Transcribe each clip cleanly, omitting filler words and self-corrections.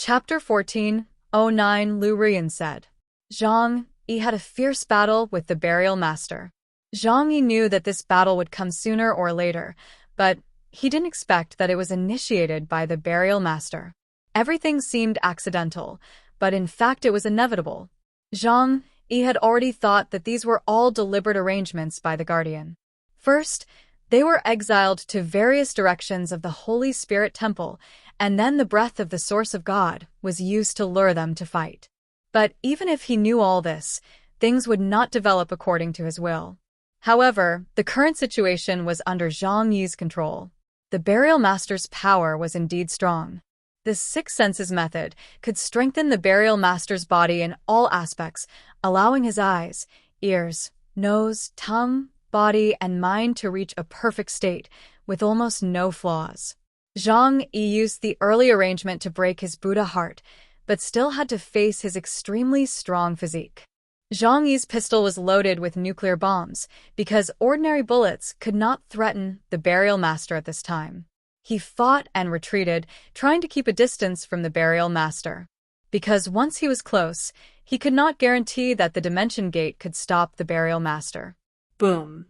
Chapter 14:09 Lu Rian said. Zhang Yi had a fierce battle with the Burial Master. Zhang Yi knew that this battle would come sooner or later, but he didn't expect that it was initiated by the Burial Master. Everything seemed accidental, but in fact it was inevitable. Zhang Yi had already thought that these were all deliberate arrangements by the Guardian. First, they were exiled to various directions of the Holy Spirit Temple, and then the breath of the Source of God was used to lure them to fight. But even if he knew all this, things would not develop according to his will. However, the current situation was under Zhang Yi's control. The Burial Master's power was indeed strong. The Six Senses method could strengthen the Burial Master's body in all aspects, allowing his eyes, ears, nose, tongue, body, and mind to reach a perfect state, with almost no flaws. Zhang Yi used the early arrangement to break his Buddha heart, but still had to face his extremely strong physique. Zhang Yi's pistol was loaded with nuclear bombs, because ordinary bullets could not threaten the Burial Master at this time. He fought and retreated, trying to keep a distance from the Burial Master. Because once he was close, he could not guarantee that the Dimension Gate could stop the Burial Master. Boom!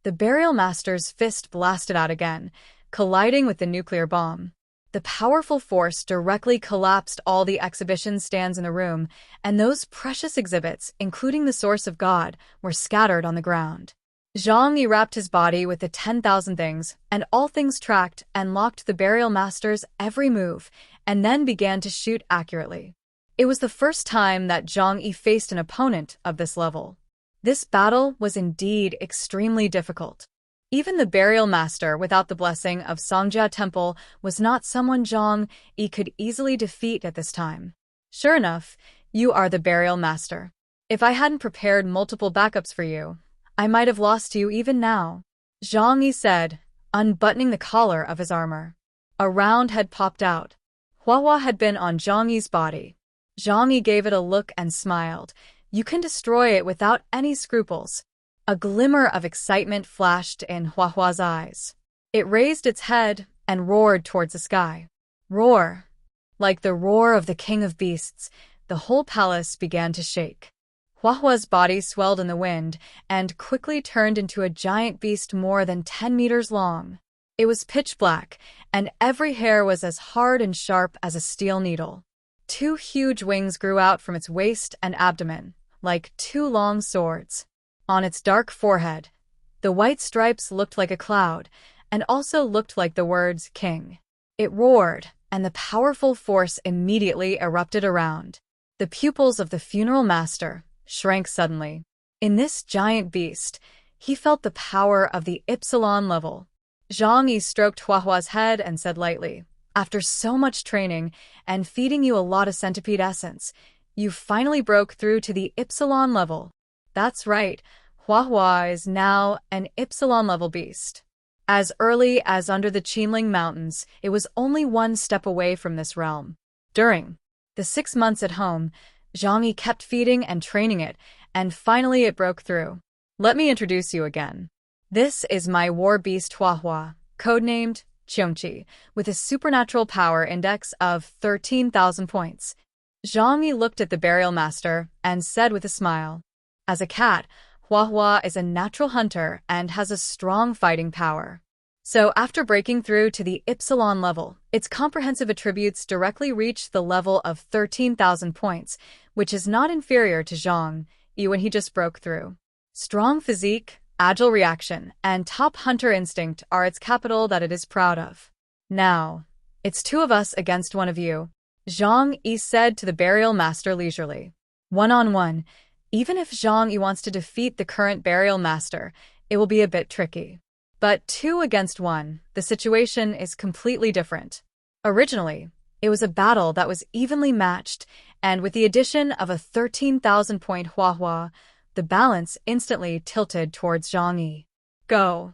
The Burial Master's fist blasted out again, colliding with the nuclear bomb. The powerful force directly collapsed all the exhibition stands in the room, and those precious exhibits, including the Source of God, were scattered on the ground. Zhang Yi wrapped his body with the 10,000 things, and all things tracked and locked the Burial Master's every move, and then began to shoot accurately. It was the first time that Zhang Yi faced an opponent of this level. This battle was indeed extremely difficult. Even the Burial Master, without the blessing of Songjia Temple, was not someone Zhang Yi could easily defeat at this time. Sure enough, you are the Burial Master. If I hadn't prepared multiple backups for you, I might have lost you even now, Zhang Yi said, unbuttoning the collar of his armor. A round had popped out. Huahua had been on Zhang Yi's body. Zhang Yi gave it a look and smiled. You can destroy it without any scruples. A glimmer of excitement flashed in Huahua's eyes. It raised its head and roared towards the sky. Roar! Like the roar of the king of beasts, the whole palace began to shake. Huahua's body swelled in the wind and quickly turned into a giant beast more than 10 meters long. It was pitch black, and every hair was as hard and sharp as a steel needle. 2 huge wings grew out from its waist and abdomen, like 2 long swords. On its dark forehead, the white stripes looked like a cloud, and also looked like the words King. It roared, and the powerful force immediately erupted around. The pupils of the Funeral Master shrank suddenly. In this giant beast, he felt the power of the Ypsilon level. Zhang Yi stroked Huahua's head and said lightly, after so much training and feeding you a lot of centipede essence, you finally broke through to the Ypsilon level. That's right, Huahua is now an Ypsilon level beast. As early as under the Qinling Mountains, it was only 1 step away from this realm. During the 6 months at home, Zhang Yi kept feeding and training it, and finally it broke through. Let me introduce you again. This is my war beast Huahua, codenamed Qiongqi, with a supernatural power index of 13,000 points. Zhang Yi looked at the Burial Master and said with a smile, as a cat, Huahua is a natural hunter and has a strong fighting power. So after breaking through to the Ypsilon level, its comprehensive attributes directly reached the level of 13,000 points, which is not inferior to Zhang Yi when he just broke through. Strong physique, agile reaction, and top hunter instinct are its capital that it is proud of. Now, it's 2 of us against 1 of you, Zhang Yi said to the Burial Master leisurely. 1-on-1, even if Zhang Yi wants to defeat the current Burial Master, it will be a bit tricky. But 2 against 1, the situation is completely different. Originally, it was a battle that was evenly matched, and with the addition of a 13,000-point Huahua, the balance instantly tilted towards Zhang Yi. Go!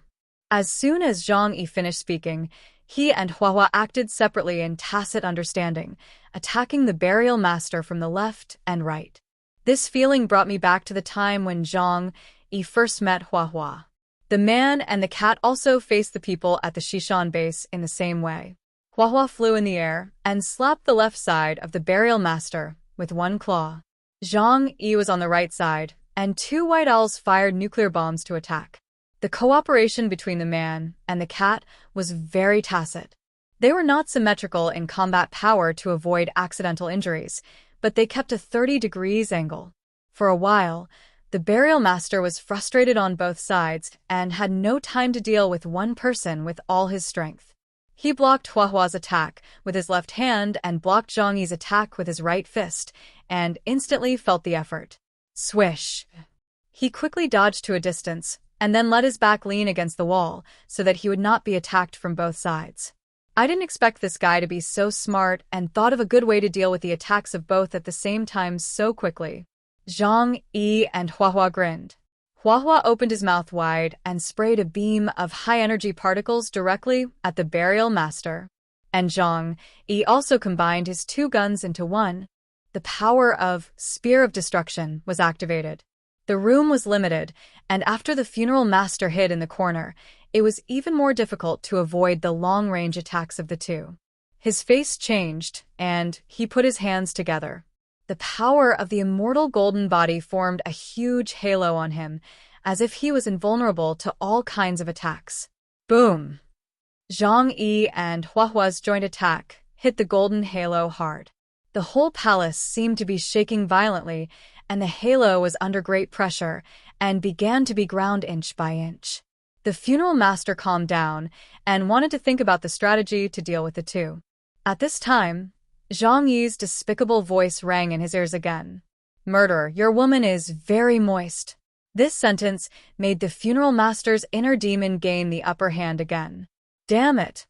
As soon as Zhang Yi finished speaking, he and Huahua acted separately in tacit understanding, attacking the Burial Master from the left and right. This feeling brought me back to the time when Zhang Yi first met Huahua. The man and the cat also faced the people at the Shishan base in the same way. Huahua flew in the air and slapped the left side of the burial master with one claw. Zhang Yi was on the right side, and two white owls fired nuclear bombs to attack. The cooperation between the man and the cat was very tacit. They were not symmetrical in combat power to avoid accidental injuries, but they kept a 30-degree angle. For a while, the burial master was frustrated on both sides and had no time to deal with one person with all his strength. He blocked Huahua's attack with his left hand and blocked Zhang Yi's attack with his right fist, and instantly felt the effort. Swish! He quickly dodged to a distance, and then let his back lean against the wall so that he would not be attacked from both sides. I didn't expect this guy to be so smart and thought of a good way to deal with the attacks of both at the same time so quickly. Zhang Yi and Huahua grinned. Huahua opened his mouth wide and sprayed a beam of high-energy particles directly at the burial master. And Zhang Yi also combined his two guns into one. The power of Spear of Destruction was activated. The room was limited, and after the funeral master hid in the corner, it was even more difficult to avoid the long-range attacks of the two. His face changed, and he put his hands together. The power of the immortal golden body formed a huge halo on him, as if he was invulnerable to all kinds of attacks. Boom! Zhang Yi and Huahua's joint attack hit the golden halo hard. The whole palace seemed to be shaking violently, and the halo was under great pressure and began to be ground inch by inch. The funeral master calmed down and wanted to think about the strategy to deal with the two. At this time, Zhang Yi's despicable voice rang in his ears again. "Murderer, your woman is very moist." This sentence made the funeral master's inner demon gain the upper hand again. "Damn it!"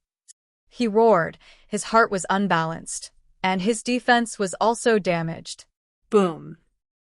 he roared. His heart was unbalanced, and his defense was also damaged. Boom!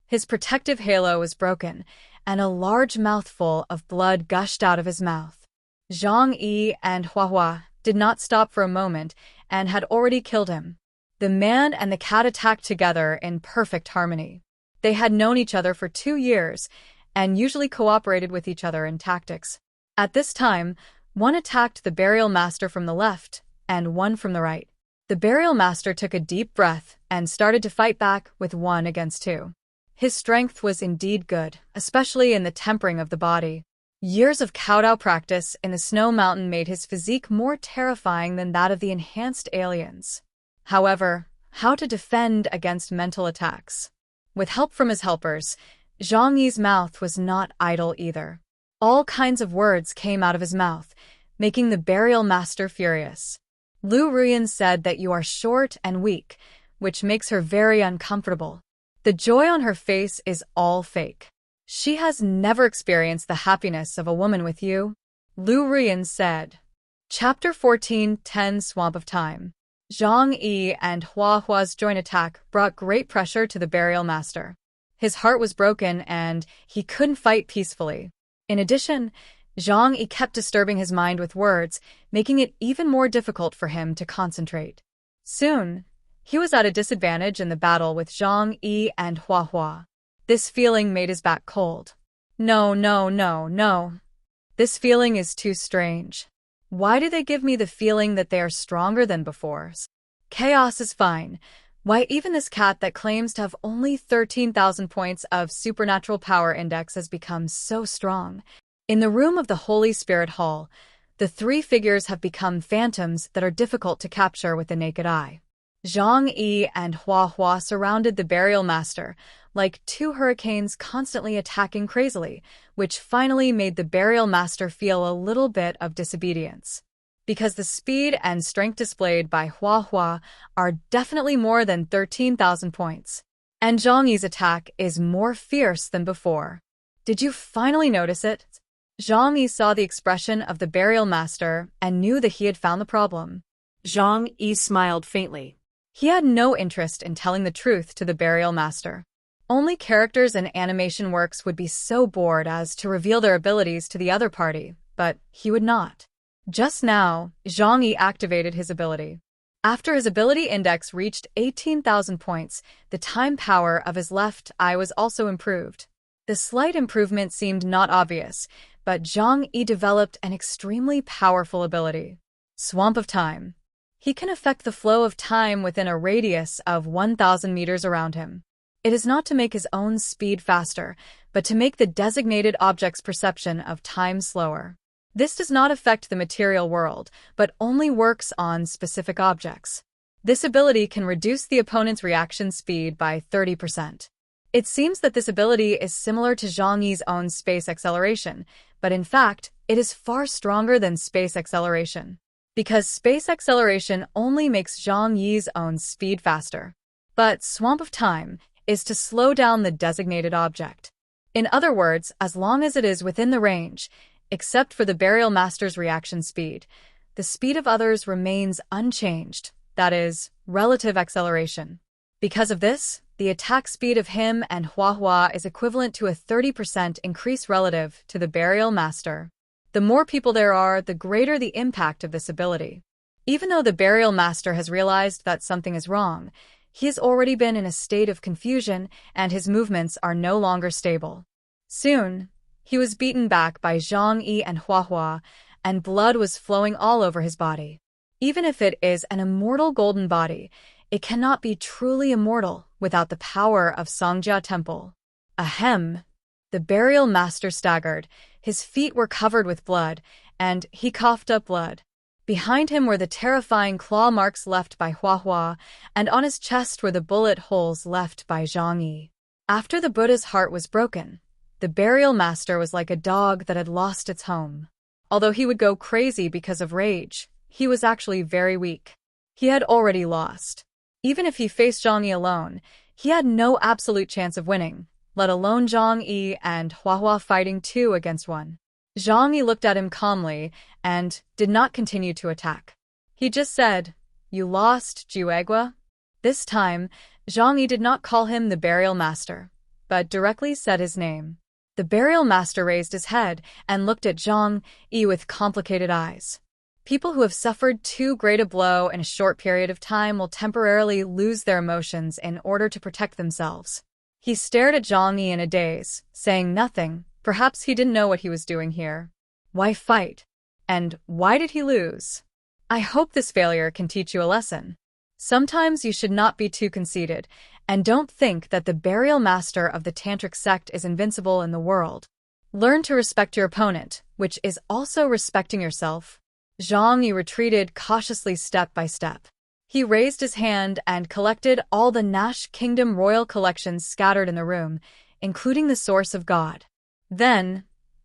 His protective halo was broken, and a large mouthful of blood gushed out of his mouth. Zhang Yi and Huahua did not stop for a moment and had already killed him. The man and the cat attacked together in perfect harmony. They had known each other for 2 years and usually cooperated with each other in tactics. At this time, one attacked the burial master from the left and one from the right. The burial master took a deep breath and started to fight back with 1 against 2. His strength was indeed good, especially in the tempering of the body. Years of kowtow practice in the snow mountain made his physique more terrifying than that of the enhanced aliens. However, how to defend against mental attacks? With help from his helpers, Zhang Yi's mouth was not idle either. All kinds of words came out of his mouth, making the burial master furious. Lu Ruyan said that you are short and weak, which makes her very uncomfortable. The joy on her face is all fake. She has never experienced the happiness of a woman with you, Lu Ruyan said. Chapter 14:10 Swamp of Time. Zhang Yi and Huahua's joint attack brought great pressure to the burial master. His heart was broken and he couldn't fight peacefully. In addition, Zhang Yi kept disturbing his mind with words, making it even more difficult for him to concentrate. Soon, he was at a disadvantage in the battle with Zhang Yi and Huahua. This feeling made his back cold. No. This feeling is too strange. Why do they give me the feeling that they are stronger than before? Chaos is fine. Why even this cat that claims to have only 13,000 points of supernatural power index has become so strong? In the room of the Holy Spirit Hall, the 3 figures have become phantoms that are difficult to capture with the naked eye. Zhang Yi and Huahua surrounded the burial master, like 2 hurricanes constantly attacking crazily, which finally made the burial master feel a little bit of disobedience. Because the speed and strength displayed by Huahua are definitely more than 13,000 points. And Zhang Yi's attack is more fierce than before. Did you finally notice it? Zhang Yi saw the expression of the burial master and knew that he had found the problem. Zhang Yi smiled faintly. He had no interest in telling the truth to the burial master. Only characters in animation works would be so bored as to reveal their abilities to the other party, but he would not. Just now, Zhang Yi activated his ability. After his ability index reached 18,000 points, the time power of his left eye was also improved. The slight improvement seemed not obvious, but Zhang Yi developed an extremely powerful ability. Swamp of Time. He can affect the flow of time within a radius of 1,000 meters around him. It is not to make his own speed faster, but to make the designated object's perception of time slower. This does not affect the material world, but only works on specific objects. This ability can reduce the opponent's reaction speed by 30%. It seems that this ability is similar to Zhang Yi's own space acceleration, but in fact, it is far stronger than space acceleration. Because space acceleration only makes Zhang Yi's own speed faster. But Swamp of Time is to slow down the designated object. In other words, as long as it is within the range, except for the Burial Master's reaction speed, the speed of others remains unchanged, that is, relative acceleration. Because of this, the attack speed of him and Huahua is equivalent to a 30% increase relative to the Burial Master. The more people there are, the greater the impact of this ability. Even though the Burial Master has realized that something is wrong, he has already been in a state of confusion and his movements are no longer stable. Soon, he was beaten back by Zhang Yi and Huahua, and blood was flowing all over his body. Even if it is an immortal golden body, it cannot be truly immortal without the power of Songjia Temple. Ahem! The Burial Master staggered, his feet were covered with blood, and he coughed up blood. Behind him were the terrifying claw marks left by Huahua, and on his chest were the bullet holes left by Zhang Yi. After the Buddha's heart was broken, the Burial Master was like a dog that had lost its home. Although he would go crazy because of rage, he was actually very weak. He had already lost. Even if he faced Zhang Yi alone, he had no absolute chance of winning, let alone Zhang Yi and Huahua fighting 2 against 1. Zhang Yi looked at him calmly and did not continue to attack. He just said, "You lost, Juegua." This time, Zhang Yi did not call him the Burial Master, but directly said his name. The Burial Master raised his head and looked at Zhang Yi with complicated eyes. People who have suffered too great a blow in a short period of time will temporarily lose their emotions in order to protect themselves. He stared at Zhang Yi in a daze, saying nothing. Perhaps he didn't know what he was doing here. Why fight? And why did he lose? I hope this failure can teach you a lesson. Sometimes you should not be too conceited, and don't think that the Burial Master of the Tantric sect is invincible in the world. Learn to respect your opponent, which is also respecting yourself. Zhang Yi retreated cautiously step by step. He raised his hand and collected all the Nash Kingdom royal collections scattered in the room, including the Source of God. Then,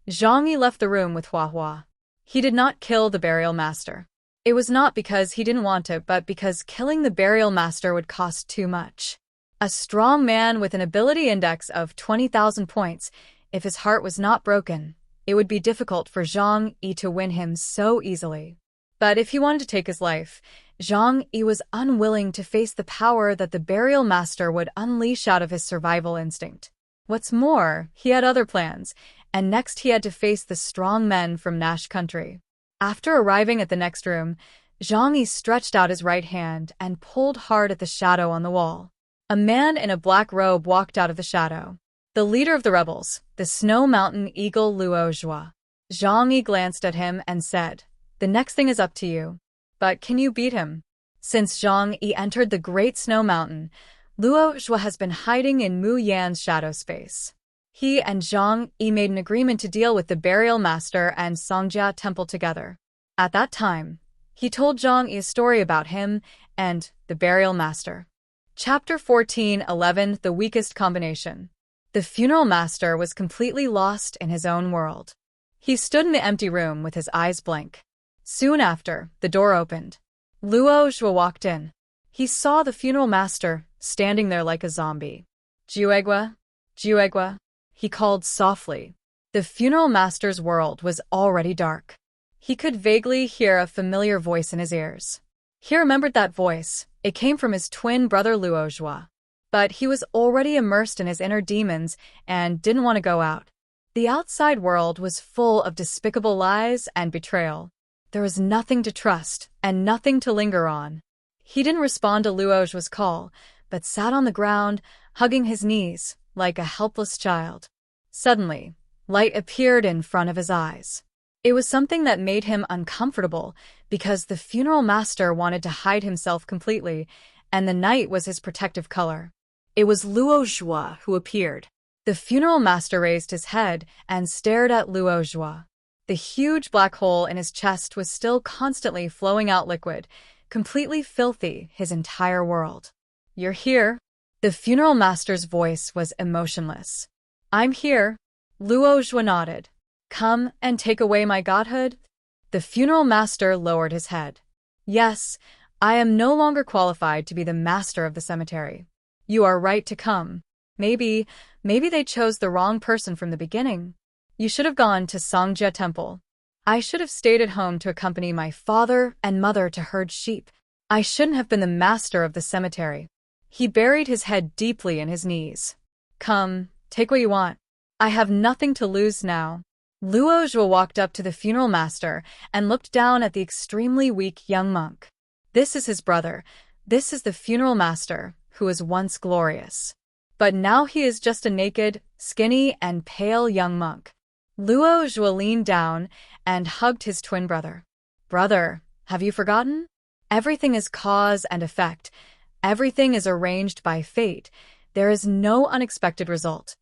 Zhang Yi left the room with Huahua. He did not kill the Burial Master. It was not because he didn't want to, but because killing the Burial Master would cost too much. A strong man with an ability index of 20,000 points, if his heart was not broken, it would be difficult for Zhang Yi to win him so easily. But if he wanted to take his life, Zhang Yi was unwilling to face the power that the Burial Master would unleash out of his survival instinct. What's more, he had other plans, and next he had to face the strong men from Nash country. After arriving at the next room, Zhang Yi stretched out his right hand and pulled hard at the shadow on the wall. A man in a black robe walked out of the shadow. The leader of the rebels, the Snow Mountain Eagle Luozhua. Zhang Yi glanced at him and said, "The next thing is up to you. But can you beat him?" Since Zhang Yi entered the Great Snow Mountain, Luozhua has been hiding in Mu Yan's shadow space. He and Zhang Yi made an agreement to deal with the Burial Master and Songjia Temple together. At that time, he told Zhang Yi a story about him and the Burial Master. Chapter 14:11 The Weakest Combination. The Funeral Master was completely lost in his own world. He stood in the empty room with his eyes blank. Soon after, the door opened. Luozhua walked in. He saw the Funeral Master standing there like a zombie. "Juegua, Juegua," he called softly. The Funeral Master's world was already dark. He could vaguely hear a familiar voice in his ears. He remembered that voice. It came from his twin brother Luozhua. But he was already immersed in his inner demons and didn't want to go out. The outside world was full of despicable lies and betrayal. There was nothing to trust and nothing to linger on. He didn't respond to Luozhua's call, but sat on the ground, hugging his knees, like a helpless child. Suddenly, light appeared in front of his eyes. It was something that made him uncomfortable because the funeral master wanted to hide himself completely, and the night was his protective color. It was Huahua who appeared. The funeral master raised his head and stared at Huahua. The huge black hole in his chest was still constantly flowing out liquid, completely filthy his entire world. "You're here?" The funeral master's voice was emotionless. "I'm here." Huahua nodded. "Come and take away my godhood?" The funeral master lowered his head. "Yes, I am no longer qualified to be the master of the cemetery. You are right to come. Maybe they chose the wrong person from the beginning. You should have gone to Songjia Temple. I should have stayed at home to accompany my father and mother to herd sheep. I shouldn't have been the master of the cemetery." He buried his head deeply in his knees. "Come, take what you want. I have nothing to lose now." Huahua walked up to the funeral master and looked down at the extremely weak young monk. This is his brother. This is the funeral master, who was once glorious. But now he is just a naked, skinny, and pale young monk. Huahua leaned down and hugged his twin brother. "Brother, have you forgotten? Everything is cause and effect. Everything is arranged by fate. There is no unexpected result."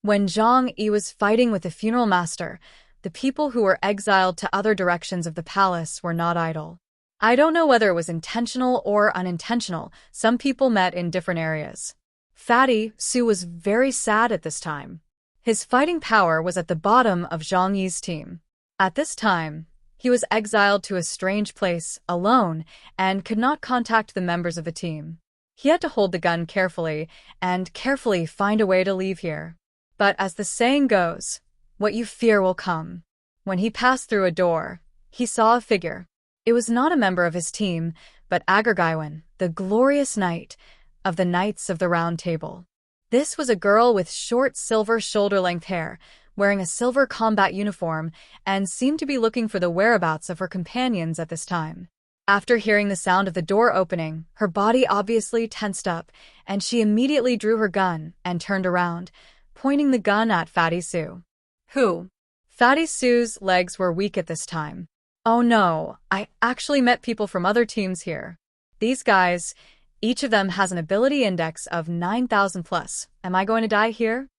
When Zhang Yi was fighting with the funeral master, the people who were exiled to other directions of the palace were not idle. I don't know whether it was intentional or unintentional. Some people met in different areas. Fatty Su was very sad at this time. His fighting power was at the bottom of Zhang Yi's team. At this time, he was exiled to a strange place, alone, and could not contact the members of the team. He had to hold the gun carefully and carefully find a way to leave here. But as the saying goes, what you fear will come. When he passed through a door, he saw a figure. It was not a member of his team, but Agurgaiwan, the glorious knight of the Knights of the Round Table. This was a girl with short silver shoulder-length hair, wearing a silver combat uniform, and seemed to be looking for the whereabouts of her companions at this time. After hearing the sound of the door opening, her body obviously tensed up, and she immediately drew her gun and turned around, pointing the gun at Fatty Su. Who? Fatty Su's legs were weak at this time. "Oh no, I actually met people from other teams here. These guys, each of them has an ability index of 9,000 plus. Am I going to die here?"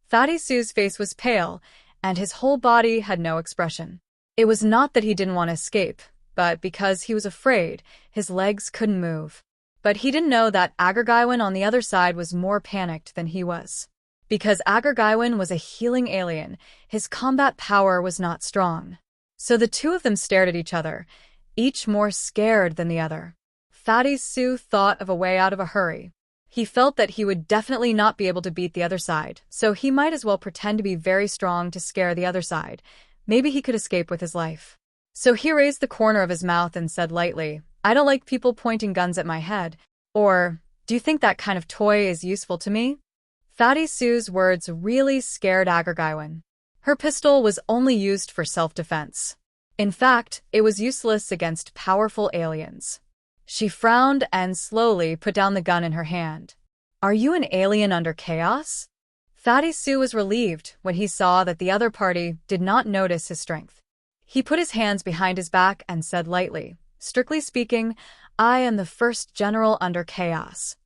Fatty Su's face was pale, and his whole body had no expression. It was not that he didn't want to escape, but because he was afraid, his legs couldn't move. But he didn't know that Agurgaiwan on the other side was more panicked than he was. Because Agurgaiwan was a healing alien, his combat power was not strong. So the two of them stared at each other, each more scared than the other. Fatty Su thought of a way out of a hurry. He felt that he would definitely not be able to beat the other side, so he might as well pretend to be very strong to scare the other side. Maybe he could escape with his life. So he raised the corner of his mouth and said lightly, "I don't like people pointing guns at my head. Or, do you think that kind of toy is useful to me?" Fatty Su's words really scared Agurgaiwan. Her pistol was only used for self-defense. In fact, it was useless against powerful aliens. She frowned and slowly put down the gun in her hand. "Are you an alien under chaos?" Fatty Su was relieved when he saw that the other party did not notice his strength. He put his hands behind his back and said lightly, "Strictly speaking, I am the first general under chaos."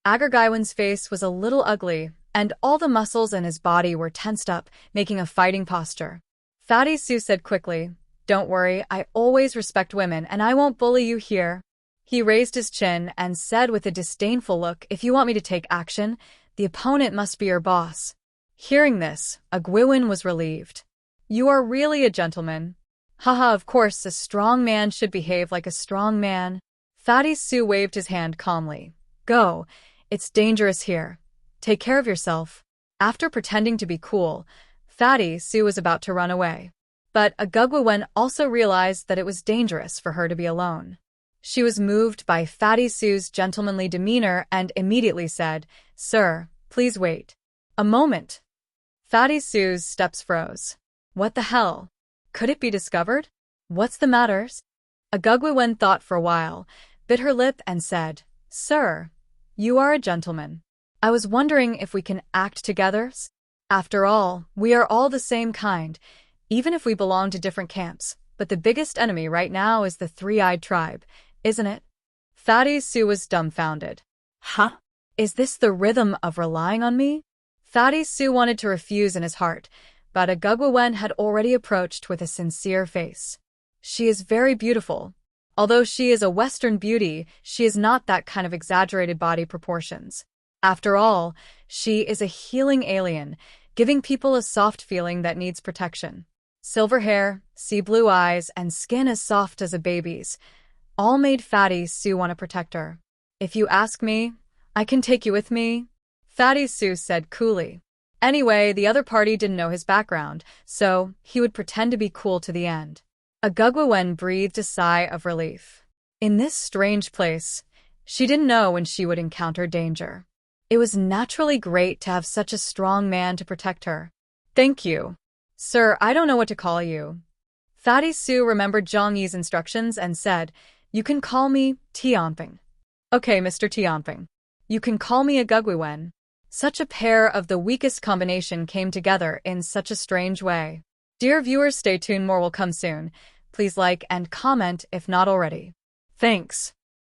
Agurgaiwan's face was a little ugly, and all the muscles in his body were tensed up, making a fighting posture. Fatty Su said quickly, "Don't worry, I always respect women and I won't bully you here." He raised his chin and said with a disdainful look, "If you want me to take action, the opponent must be your boss." Hearing this, Agurgaiwan was relieved. "You are really a gentleman." "Haha, of course, a strong man should behave like a strong man." Fatty Su waved his hand calmly. "Go, it's dangerous here. Take care of yourself." After pretending to be cool, Fatty Su was about to run away. But Agurgaiwan also realized that it was dangerous for her to be alone. She was moved by Fatty Su's gentlemanly demeanor and immediately said, "Sir, please wait." A moment. Fatty Su's steps froze. What the hell? Could it be discovered? What's the matter? Agurgaiwan thought for a while, bit her lip and said, "Sir, you are a gentleman. I was wondering if we can act together? After all, we are all the same kind. even if we belong to different camps. But the biggest enemy right now is the three-eyed tribe, isn't it? Fatty Sue was dumbfounded. Huh? Is this the rhythm of relying on me? Fatty Sue wanted to refuse in his heart, but Agugwawen had already approached with a sincere face. She is very beautiful. Although she is a Western beauty, she is not that kind of exaggerated body proportions. After all, she is a healing alien, giving people a soft feeling that needs protection. Silver hair, sea blue eyes, and skin as soft as a baby's, all made Fatty Sue want to protect her. If you ask me, I can take you with me, Fatty Sue said coolly. Anyway, the other party didn't know his background, so he would pretend to be cool to the end. Agugwawen breathed a sigh of relief. In this strange place, she didn't know when she would encounter danger. It was naturally great to have such a strong man to protect her. Thank you. Sir, I don't know what to call you. Fatty Sue remembered Zhang Yi's instructions and said, You can call me Tianping. Okay, Mr. Tianping. You can call me Agugwawen. Such a pair of the weakest combination came together in such a strange way. Dear viewers, stay tuned, more will come soon. Please like and comment if not already. Thanks.